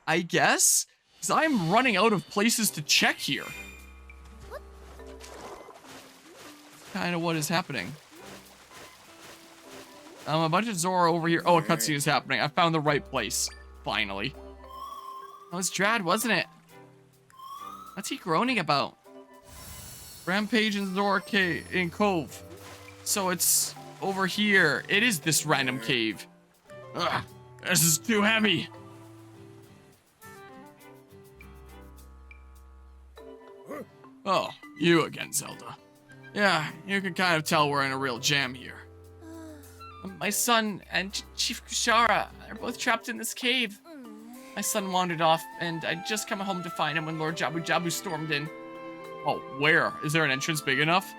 I guess? Because I'm running out of places to check here. Kind of what is happening. A bunch of Zora over here. Oh, a cutscene is happening. I found the right place. Finally. That was Drad, wasn't it? What's he groaning about? Rampage in Zora Cave in Cove. So it's over here. It is this random cave. Ugh, this is too heavy. Oh, you again, Zelda. Yeah, you can kind of tell we're in a real jam here. My son and Chief Kushara are both trapped in this cave. My son wandered off, and I'd just come home to find him when Lord Jabu Jabu stormed in. Oh, where? Is there an entrance big enough?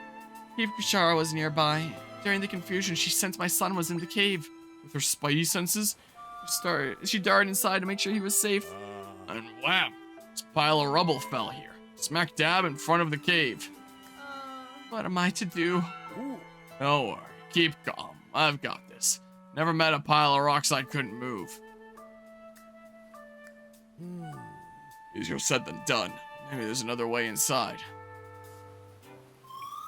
Chief Kushara was nearby. During the confusion, she sensed my son was in the cave. With her spidey senses, she darted inside to make sure he was safe. And wham! This pile of rubble fell here. Smack dab in front of the cave. What am I to do? Don't worry. Keep calm. I've got this. Never met a pile of rocks I couldn't move. Easier said than done. Maybe there's another way inside.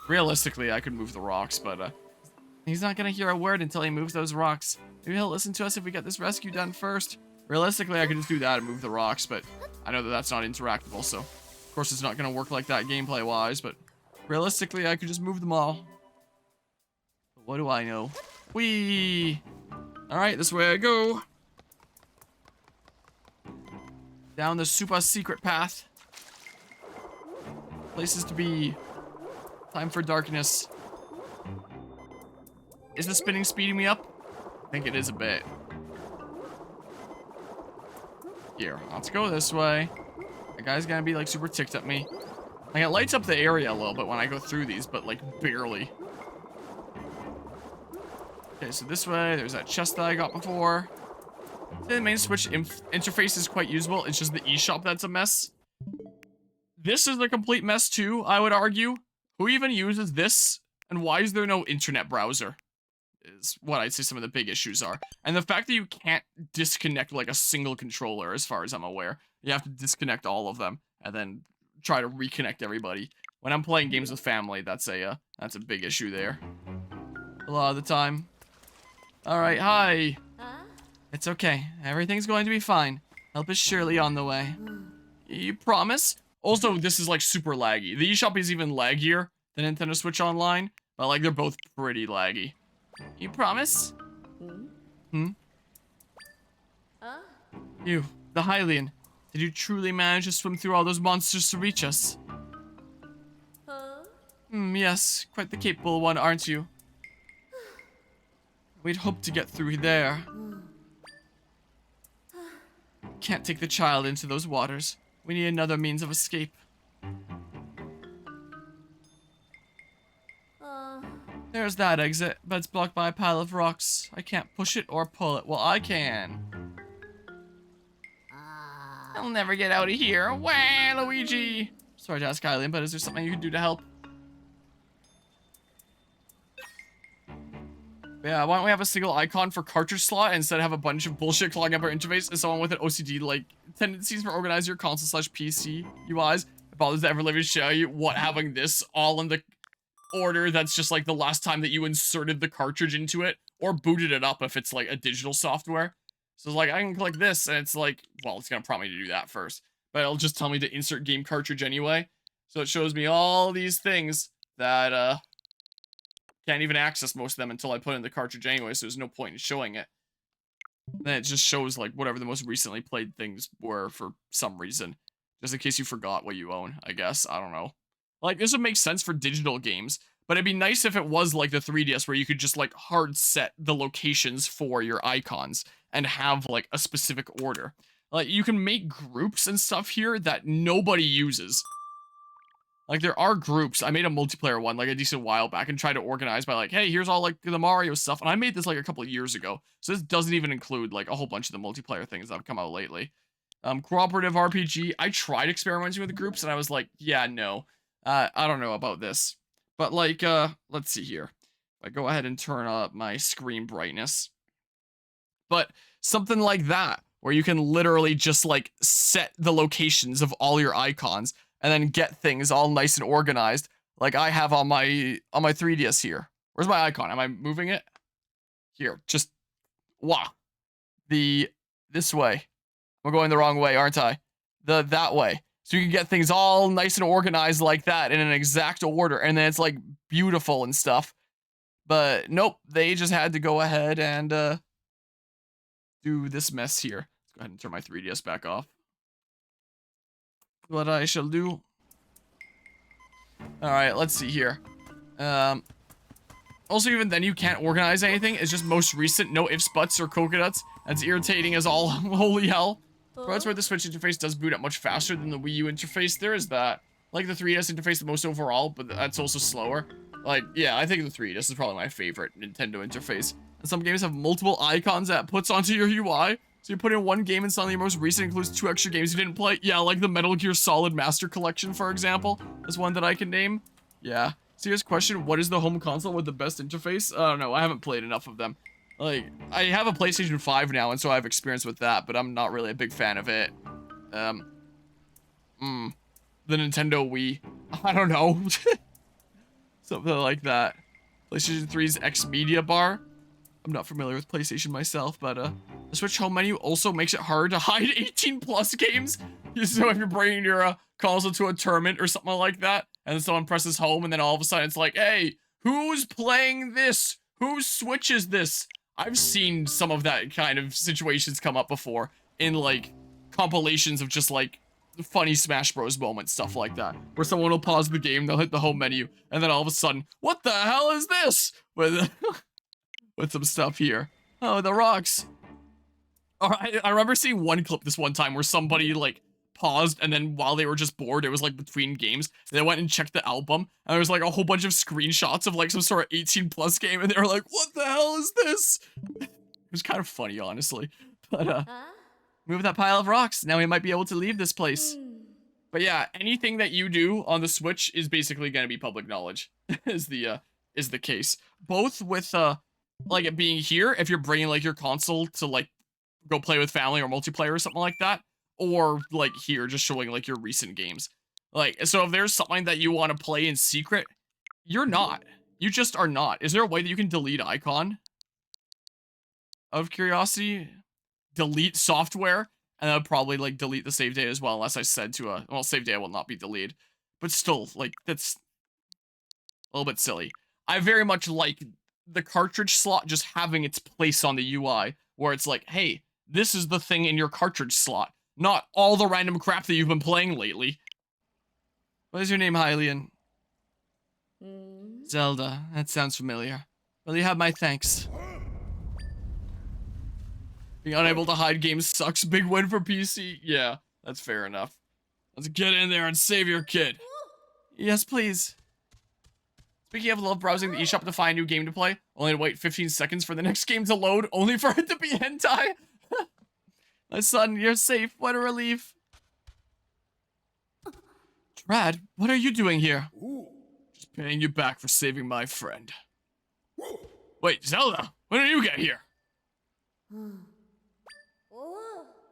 Realistically, I could move the rocks, but he's not gonna hear a word until he moves those rocks. Maybe he'll listen to us if we get this rescue done first. Realistically, I could just do that and move the rocks, but I know that that's not interactable, so of course it's not gonna work like that gameplay-wise, but realistically, I could just move them all. But what do I know? Whee! Alright, this way I go. Down the super secret path. Places to be. Time for darkness. Is the spinning speeding me up? I think it is a bit. Here, let's go this way. The guy's gonna be like super ticked at me. Like it lights up the area a little bit when I go through these, but like barely. Okay, so this way, there's that chest that I got before. The main Switch interface is quite usable. It's just the eShop that's a mess. This is a complete mess too, I would argue. Who even uses this? And why is there no internet browser? Is what I'd say some of the big issues are. And the fact that you can't disconnect like a single controller, as far as I'm aware. You have to disconnect all of them and then try to reconnect everybody. When I'm playing games with family, that's a big issue there. A lot of the time. Alright, hi. It's okay. Everything's going to be fine. Help is surely on the way. You promise? Also, this is like super laggy. The eShop is even laggier than Nintendo Switch Online, but like they're both pretty laggy. You promise? Hmm? You, the Hylian. Did you truly manage to swim through all those monsters to reach us? Yes. Quite the capable one, aren't you? We'd hoped to get through there. Can't take the child into those waters. We need another means of escape. There's that exit, but it's blocked by a pile of rocks. I can't push it or pull it. Well, I can. I'll never get out of here. Wah, Luigi! Sorry to ask Hylian, but is there something you can do to help? Yeah, why don't we have a single icon for cartridge slot instead of have a bunch of bullshit clogging up our interface and someone with an OCD like tendencies for organizing your console/PC UIs bothers to ever live to show you what having this all in the order that's just like the last time that you inserted the cartridge into it or booted it up if it's like a digital software. So it's like I can click this and it's like, well, it's gonna prompt me to do that first, but it'll just tell me to insert game cartridge anyway. So it shows me all these things that can't even access most of them until I put in the cartridge anyway, so there's no point in showing it. Then it just shows like whatever the most recently played things were for some reason. Just in case you forgot what you own, I guess. I don't know. Like, this would make sense for digital games, but it'd be nice if it was like the 3DS where you could just like hard set the locations for your icons and have like a specific order. Like, you can make groups and stuff here that nobody uses. Like, there are groups. I made a multiplayer one, like, a decent while back and tried to organize by, like, hey, here's all, like, the Mario stuff. And I made this, like, a couple of years ago. So this doesn't even include, like, a whole bunch of the multiplayer things that have come out lately. Cooperative RPG. I tried experimenting with the groups, and I was like, yeah, no. I don't know about this. But, like, let's see here. If I go ahead and turn up my screen brightness. But something like that, where you can literally just like set the locations of all your icons and then get things all nice and organized, like I have on my 3DS here. Where's my icon? Am I moving it? Here, just wow. This way. I'm going the wrong way, aren't I? That way. So you can get things all nice and organized like that in an exact order, and then it's like beautiful and stuff. But nope, they just had to go ahead and do this mess here. Let's go ahead and turn my 3DS back off. What I shall do. All right, let's see here. Also, even then, you can't organize anything. It's just most recent, no ifs, buts, or coconuts. That's irritating as all holy hell. But that's where the Switch interface does boot up much faster than the Wii U interface. There is that. Like the 3DS interface the most overall, but that's also slower. Like, yeah, I think the 3DS is probably my favorite Nintendo interface. And some games have multiple icons that puts onto your UI. So you put in one game and suddenly your most recent includes 2 extra games you didn't play. Yeah, like the Metal Gear Solid Master Collection, for example. Is one that I can name. Yeah. Serious question, what is the home console with the best interface? I don't know, I haven't played enough of them. Like, I have a PlayStation 5 now, and so I have experience with that, but I'm not really a big fan of it. The Nintendo Wii. I don't know. Something like that. PlayStation 3's X Media Bar. I'm not familiar with PlayStation myself, but the Switch home menu also makes it hard to hide 18+ games. So if you're bringing your console to a tournament or something like that, and then someone presses home, and then all of a sudden it's like, hey, who's playing this? Who switches this? I've seen some of that kind of situations come up before in like compilations of just like funny Smash Bros moments, stuff like that, where someone will pause the game, they'll hit the home menu, and then all of a sudden, what the hell is this? With some stuff here. Oh, the rocks. All right, I remember seeing one clip this one time where somebody like paused, and then while they were just bored, it was like between games, they went and checked the album, and there was like a whole bunch of screenshots of like some sort of 18+ game, and they were like, what the hell is this? It was kind of funny, honestly. But move that pile of rocks. Now we might be able to leave this place. But yeah, anything that you do on the Switch is basically going to be public knowledge. is the case. Both with like it being here, if you're bringing like your console to like go play with family or multiplayer or something like that, or like here, just showing like your recent games. Like, so if there's something that you want to play in secret, you're not. You just are not. Is there a way that you can delete icon? Of curiosity? Delete software? And I'll probably like delete the save data as well, unless I said to well, save data will not be deleted. But still, like, that's a little bit silly. I very much like the cartridge slot just having its place on the UI, where it's like, hey, this is the thing in your cartridge slot, not all the random crap that you've been playing lately. What is your name, Hylian? Zelda. That sounds familiar. Well, you have my thanks. Being unable to hide games sucks. Big win for PC. Yeah, that's fair enough. Let's get in there and save your kid. Yes, please. Speaking of love browsing the eShop to find a new game to play, only to wait 15 seconds for the next game to load, only for it to be hentai. My son, you're safe. What a relief. Trad, what are you doing here? Just paying you back for saving my friend. Wait, Zelda, when did you get here?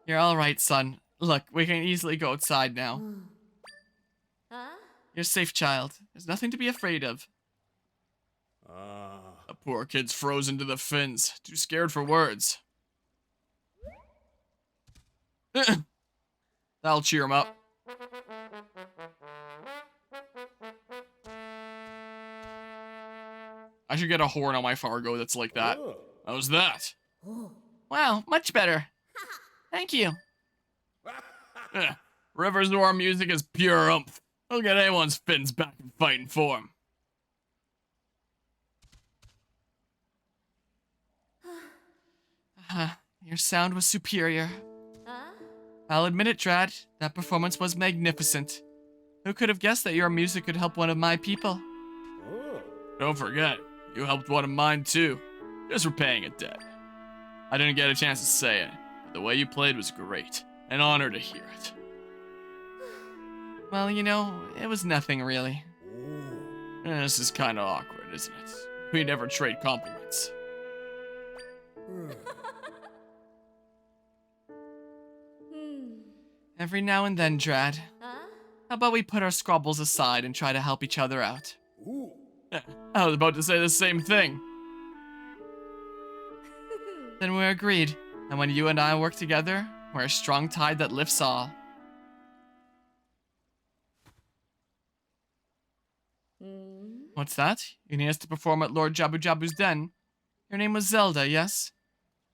You're all right, son. Look, we can easily go outside now. You're safe, child. There's nothing to be afraid of. The poor kid's frozen to the fins. Too scared for words. That'll cheer him up. I should get a horn on my Fargo that's like that. How's that? Wow, much better. Thank you. Rivers Noir music is pure oomph. I'll get anyone's fins back in fighting form. Your sound was superior. I'll admit it, Trad. That performance was magnificent. Who could have guessed that your music could help one of my people? Don't forget, you helped one of mine too. Just repaying a debt. I didn't get a chance to say it, but the way you played was great. An honor to hear it. Well, you know, it was nothing really. This is kind of awkward, isn't it? We never trade compliments. Every now and then, Drad. How about we put our squabbles aside and try to help each other out? I was about to say the same thing. Then we're agreed. And when you and I work together, we're a strong tide that lifts all. What's that? You need us to perform at Lord Jabu Jabu's den? Your name was Zelda, yes?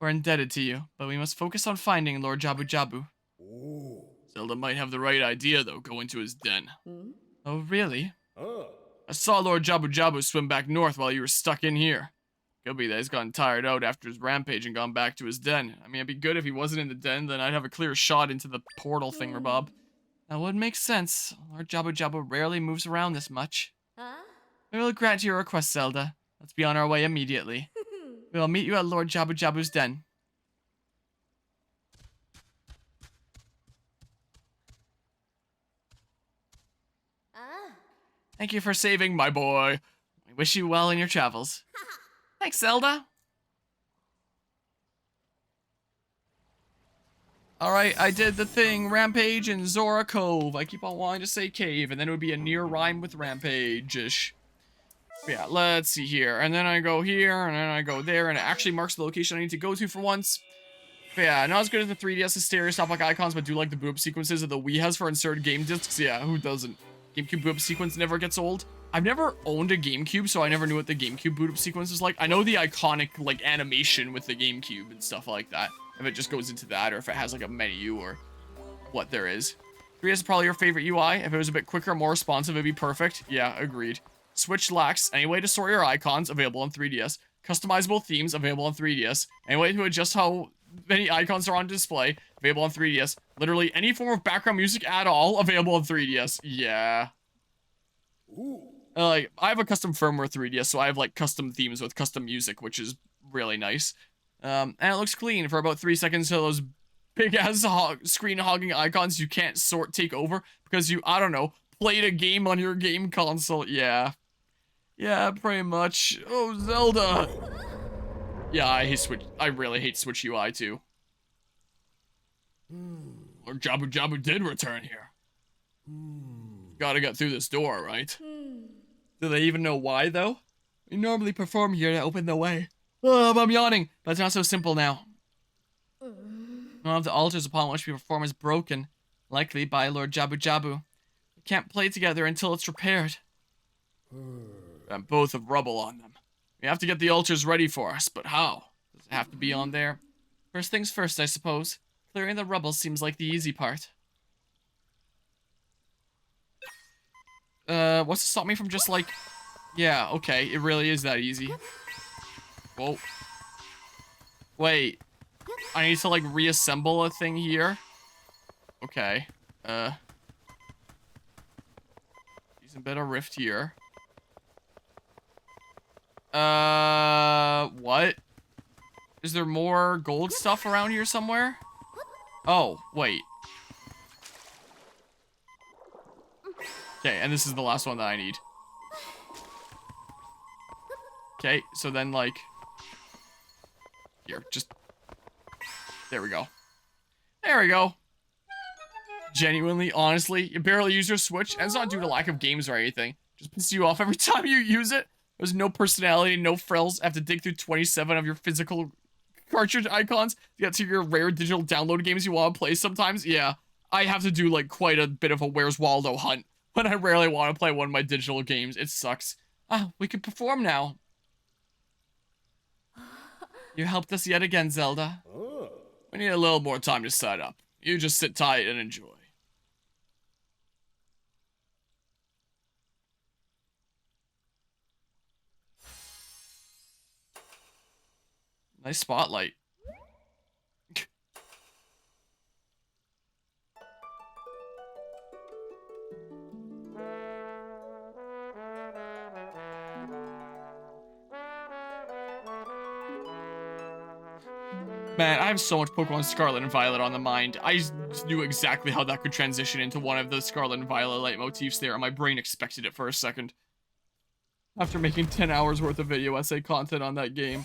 We're indebted to you, but we must focus on finding Lord Jabu Jabu. Zelda might have the right idea, though, go into his den. Oh, really? I saw Lord Jabu Jabu swim back north while you were stuck in here. Could be that he's gotten tired out after his rampage and gone back to his den. I mean, it'd be good if he wasn't in the den, then I'd have a clear shot into the portal thingamabob. That would make sense. Lord Jabu Jabu rarely moves around this much. We will grant your request, Zelda. Let's be on our way immediately. We will meet you at Lord Jabu Jabu's den. Thank you for saving my boy. I wish you well in your travels. Thanks, Zelda. Alright, I did the thing. Rampage and Zora Cove. I keep on wanting to say cave, and then it would be a near rhyme with rampage-ish. Yeah, let's see here. And then I go here, and then I go there, and it actually marks the location I need to go to for once. But yeah, not as good as the 3DS's stereoscopic icons, but do like the boop sequences that the Wii has for inserted game discs. Yeah, who doesn't? GameCube boop sequence never gets old. I've never owned a GameCube, so I never knew what the GameCube boot up sequence was like. I know the iconic, like, animation with the GameCube and stuff like that. If it just goes into that, or if it has, like, a menu, or what there is. 3DS is probably your favorite UI. If it was a bit quicker, more responsive, it'd be perfect. Yeah, agreed. Switch lacks any way to sort your icons, available on 3DS. Customizable themes, available on 3DS. Any way to adjust how many icons are on display, available on 3DS. Literally any form of background music at all, available on 3DS. Yeah. Like, I have a custom firmware 3DS, so I have, like, custom themes with custom music, which is really nice. And it looks clean for about 3 seconds till those big-ass screen-hogging icons you can't take over because you, I don't know, played a game on your game console. Yeah. Yeah, pretty much. Oh, Zelda! Yeah, I really hate Switch UI, too. Lord Jabu Jabu did return here. Gotta get through this door, right? Do they even know why, though? We normally perform here to open the way. Oh, I'm yawning, but it's not so simple now. One of the altars upon which we perform is broken, likely by Lord Jabu Jabu. We can't play together until it's repaired. And both have rubble on them. We have to get the altars ready for us, but how? Does it have to be on there? First things first, I suppose. Clearing the rubble seems like the easy part. What's to stop me from just, like... Yeah, okay, it really is that easy. Whoa. Wait. I need to, like, reassemble a thing here? Okay. Decent bit of rift here. What? Is there more gold stuff around here somewhere? Oh, wait. Okay, and this is the last one that I need. Okay, so then, like... Here, just... There we go. There we go. Genuinely, honestly, you barely use your Switch, and it's not due to lack of games or anything. Just pisses you off every time you use it. There's no personality, no frills. I have to dig through 27 of your physical cartridge icons to get to your rare digital download games you want to play sometimes. Yeah, I have to do, like, quite a bit of a Where's Waldo hunt when I rarely want to play one of my digital games. It sucks. Ah, we can perform now. You helped us yet again, Zelda. We need a little more time to set up. You just sit tight and enjoy. Nice spotlight. Man, I have so much Pokemon Scarlet and Violet on the mind. I just knew exactly how that could transition into one of the Scarlet and Violet leitmotifs there, and my brain expected it for a second. After making 10 hours worth of video essay content on that game.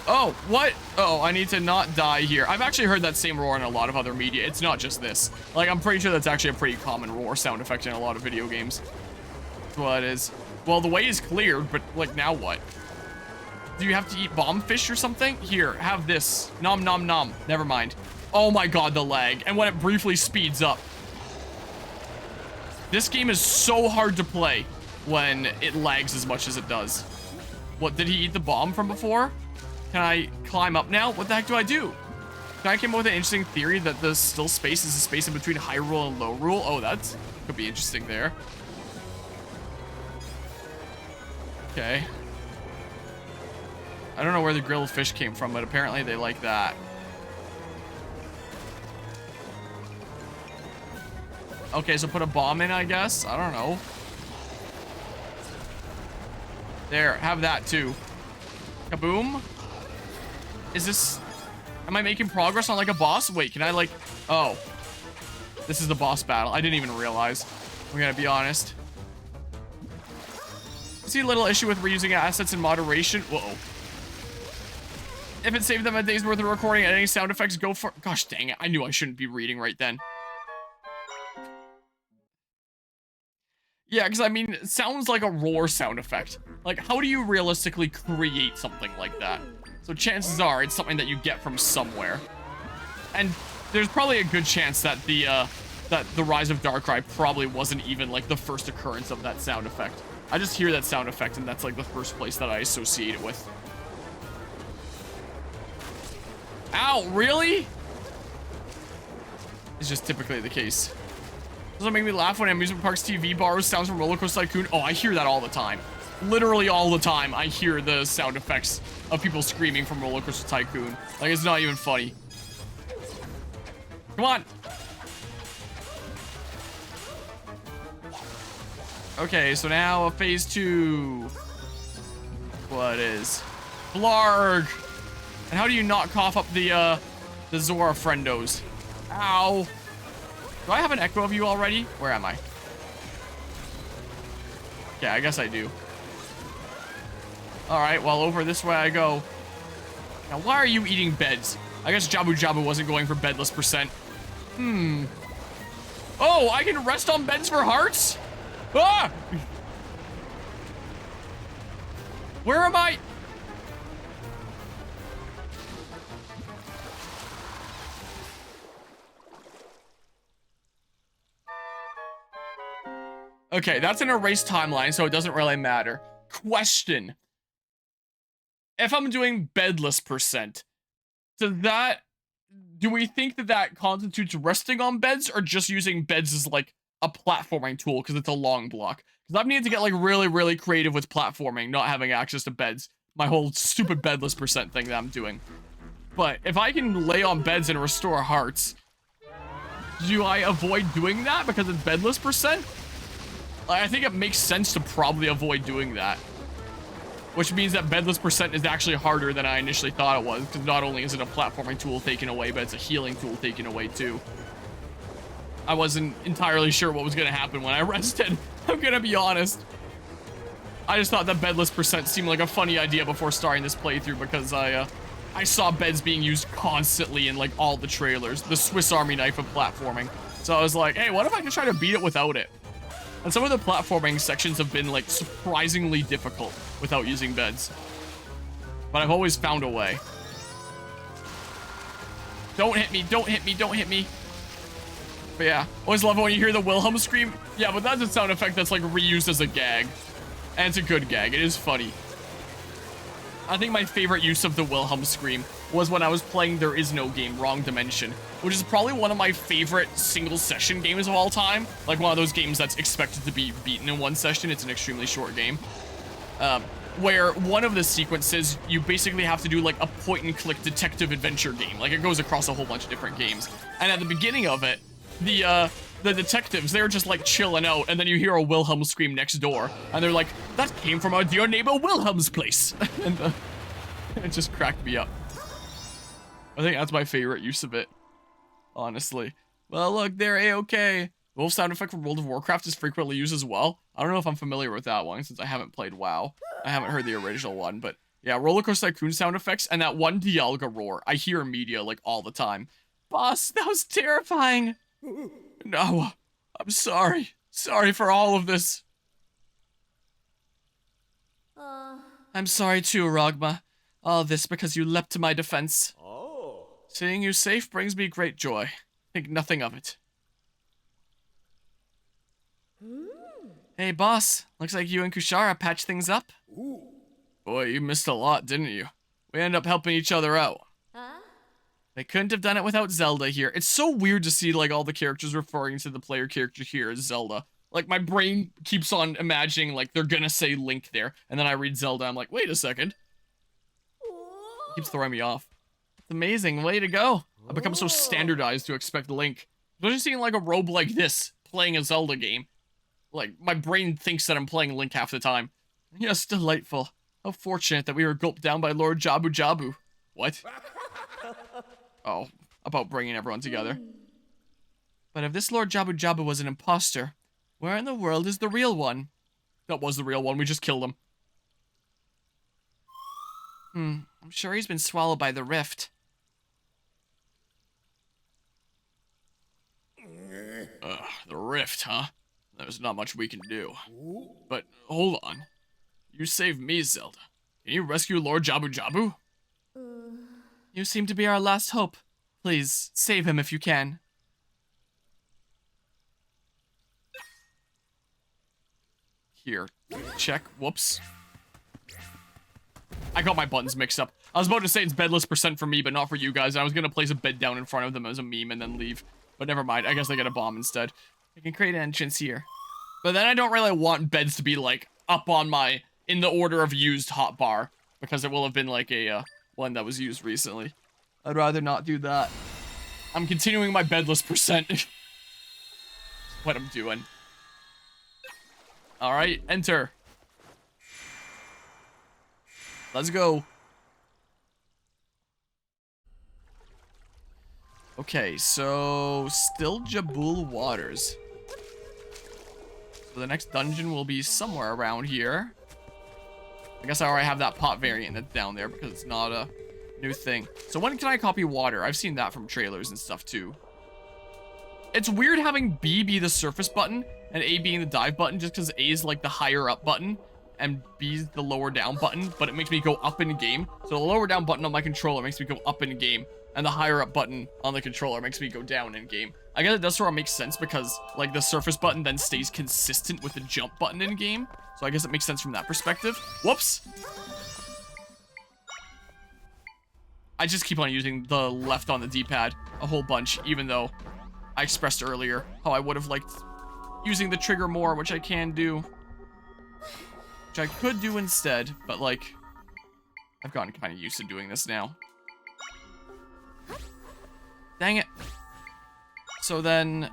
Oh, what? Oh, I need to not die here. I've actually heard that same roar in a lot of other media. It's not just this. Like, I'm pretty sure that's actually a pretty common roar sound effect in a lot of video games. That's what it is. Well, the way is cleared, but, like, now what? Do you have to eat bomb fish or something? Here, have this. Nom nom nom. Never mind. Oh my god, the lag. And when it briefly speeds up. This game is so hard to play when it lags as much as it does. What, did he eat the bomb from before? Can I climb up now? What the heck do I do? I came up with an interesting theory that the still space is the space in between Hyrule and Lorule. Oh, that's could be interesting there. Okay. I don't know where the grilled fish came from, but apparently they like that. Okay, so put a bomb in, I guess. I don't know. There, have that too. Kaboom. Is this... Am I making progress on like a boss? Wait, can I like... Oh. This is the boss battle. I didn't even realize. I'm gonna be honest. I see a little issue with reusing assets in moderation. Whoa. If it saved them a day's worth of recording and any sound effects, go for... Gosh dang it. I knew I shouldn't be reading right then. Yeah, because I mean, it sounds like a roar sound effect. Like, how do you realistically create something like that? So chances are it's something that you get from somewhere. And there's probably a good chance that the Rise of Darkrai probably wasn't even like the first occurrence of that sound effect. I just hear that sound effect and that's like the first place that I associate it with. Ow, really? It's just typically the case. Doesn't make me laugh when amusement parks TV borrows sounds from Roller Coaster Tycoon. Oh, I hear that all the time. Literally all the time, I hear the sound effects of people screaming from Roller Coaster Tycoon. Like, it's not even funny. Come on. Okay, so now a phase 2. What is? Blarg. And how do you not cough up the Zora friendos? Ow. Do I have an echo of you already? Where am I? Yeah, I guess I do. Alright, well, over this way I go. Now, why are you eating beds? I guess Jabu Jabu wasn't going for bedless percent. Oh, I can rest on beds for hearts? Ah! Where am I? Okay, that's an erased timeline, so it doesn't really matter. Question. If I'm doing bedless percent, do we think that that constitutes resting on beds or just using beds as like a platforming tool because it's a long block? Because I've needed to get like really, really creative with platforming, not having access to beds. My whole stupid bedless percent thing that I'm doing. But if I can lay on beds and restore hearts, do I avoid doing that because it's bedless percent? I think it makes sense to probably avoid doing that. Which means that bedless percent is actually harder than I initially thought it was, because not only is it a platforming tool taken away, but it's a healing tool taken away too. I wasn't entirely sure what was going to happen when I rested. I'm going to be honest. I just thought that bedless percent seemed like a funny idea before starting this playthrough, because I saw beds being used constantly in like all the trailers. The Swiss Army knife of platforming. So I was like, hey, what if I can try to beat it without it? And some of the platforming sections have been like surprisingly difficult without using beds. But I've always found a way. Don't hit me, don't hit me, don't hit me. But yeah, always love it when you hear the Wilhelm scream. Yeah, but that's a sound effect that's like reused as a gag. And it's a good gag, it is funny. I think my favorite use of the Wilhelm scream was when I was playing There Is No Game, Wrong Dimension, which is probably one of my favorite single session games of all time. Like one of those games that's expected to be beaten in one session. It's an extremely short game. Where one of the sequences, you basically have to do like a point and click detective adventure game. Like it goes across a whole bunch of different games. And at the beginning of it, the detectives, they're just like chilling out, and then you hear a Wilhelm scream next door, and they're like, that came from our dear neighbor Wilhelm's place. And it just cracked me up. I think that's my favorite use of it, honestly. Well, look, they're A-okay. Wolf sound effect from World of Warcraft is frequently used as well. I don't know if I'm familiar with that one, since I haven't played WoW. I haven't heard the original one, but Yeah, Roller Coaster Tycoon sound effects and that one Dialga roar. I hear in media, like, all the time. Boss, that was terrifying. No, I'm sorry. Sorry for all of this. I'm sorry too, Rogma. All this because you leapt to my defense. Oh. Seeing you safe brings me great joy. Think nothing of it. Hey, boss. Looks like you and Kushara patched things up. Ooh. Boy, you missed a lot, didn't you? We ended up helping each other out. They couldn't have done it without Zelda here. It's so weird to see, like, all the characters referring to the player character here as Zelda. Like, my brain keeps on imagining, like, they're gonna say Link there. And then I read Zelda, I'm like, wait a second. It keeps throwing me off. It's amazing. Way to go. I've become so standardized to expect Link. Especially seeing, like, a robe like this playing a Zelda game. Like, my brain thinks that I'm playing Link half the time. Yes, delightful. How fortunate that we were gulped down by Lord Jabu Jabu. What? Oh, about bringing everyone together. But if this Lord Jabu Jabu was an imposter, where in the world is the real one? That was the real one, we just killed him. I'm sure he's been swallowed by the rift. The rift, huh? There's not much we can do. But, hold on. You saved me, Zelda. Can you rescue Lord Jabu Jabu? You seem to be our last hope. Please, save him if you can. Here, check. Whoops. I got my buttons mixed up. I was about to say it's bedless % for me, but not for you guys. I was gonna place a bed down in front of them as a meme and then leave. But never mind, I guess I get a bomb instead. I can create an entrance here. But then I don't really want beds to be, like, up on my, in the order of used hotbar. Because it will have been, like, a, one that was used recently. I'd rather not do that. I'm continuing my bedless %. What I'm doing. Alright, enter. Let's go. Okay, so still Jabul Waters. So the next dungeon will be somewhere around here. I guess I already have that pot variant that's down there because it's not a new thing. So when can I copy water? I've seen that from trailers and stuff too. It's weird having B be the surface button and A being the dive button just because A is like the higher up button and B is the lower down button, but it makes me go up in game. So the lower down button on my controller makes me go up in game and the higher up button on the controller makes me go down in game. I guess it does sort of make sense because like the surface button then stays consistent with the jump button in game. So I guess it makes sense from that perspective. Whoops. I just keep on using the left on the D-pad a whole bunch, even though I expressed earlier how I would have liked using the trigger more, which I can do. Which I could do instead, but like, I've gotten kind of used to doing this now. Dang it. So then,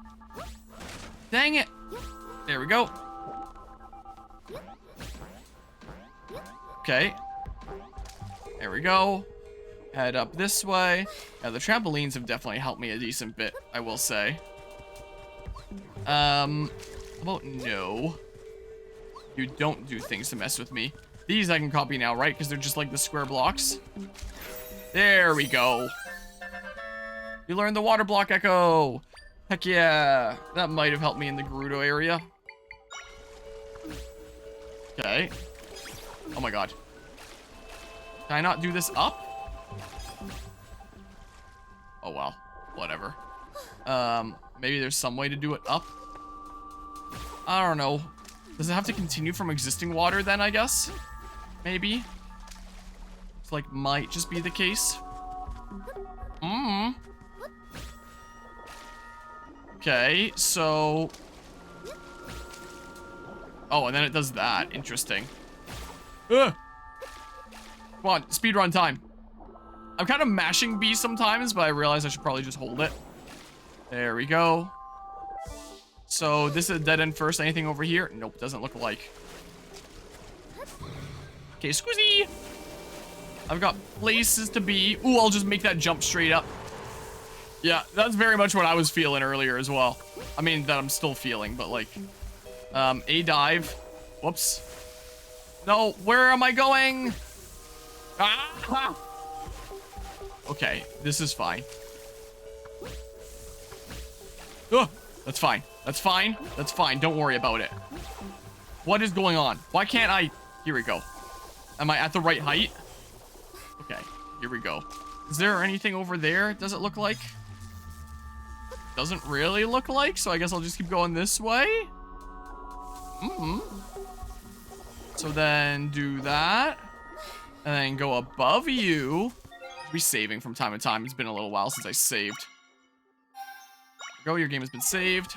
dang it. There we go. Okay. There we go. Head up this way. Yeah, the trampolines have definitely helped me a decent bit, I will say. How about no? You don't do things to mess with me. These I can copy now, right? Because they're just like the square blocks. There we go. You learned the water block echo. Heck yeah. That might have helped me in the Gerudo area. Okay. Oh my god. Can I not do this up? Oh well. Whatever. Maybe there's some way to do it up? I don't know. Does it have to continue from existing water then, I guess? Maybe? It's like, might just be the case. Okay, so... Oh, and then it does that. Interesting. Ugh! Come on, speedrun time. I'm kind of mashing B sometimes, but I realize I should probably just hold it. There we go. So, this is a dead end first. Anything over here? Nope, doesn't look like. Okay, squeezy! I've got places to be. Ooh, I'll just make that jump straight up. Yeah, that's very much what I was feeling earlier as well. I mean, that I'm still feeling, but like... A dive. Whoops. No, where am I going? Ah! Okay, this is fine. Oh, that's fine. That's fine. That's fine. Don't worry about it. What is going on? Why can't I? Here we go. Am I at the right height? Okay, here we go. Is there anything over there? Does it look like? Doesn't really look like, so I guess I'll just keep going this way. So then do that. And then go above you. I'll be saving from time to time. It's been a little while since I saved. Go, your game has been saved.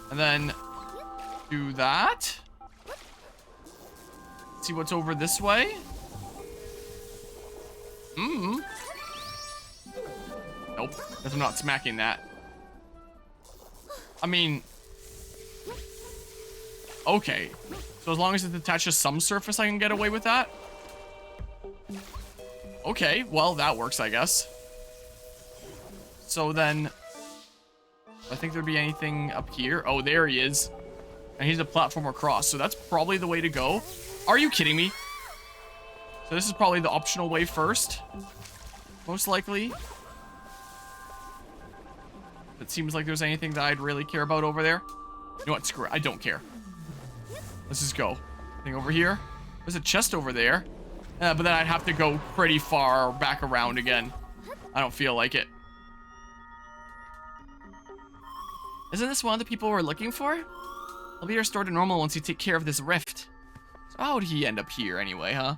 And then do that. See what's over this way. Nope, because I'm not smacking that. I mean, okay. So as long as it attaches some surface, I can get away with that. Okay, well, that works, I guess. So then, I think there'd be anything up here. Oh, there he is. And he's a platform across, so that's probably the way to go. Are you kidding me? So this is probably the optional way first. Most likely. It seems like there's anything that I'd really care about over there. You know what? Screw it. I don't care. Let's just go. Anything over here? There's a chest over there. But then I'd have to go pretty far back around again. I don't feel like it. Isn't this one of the people we're looking for? He'll be restored to normal once you take care of this rift. So how would he end up here anyway, huh?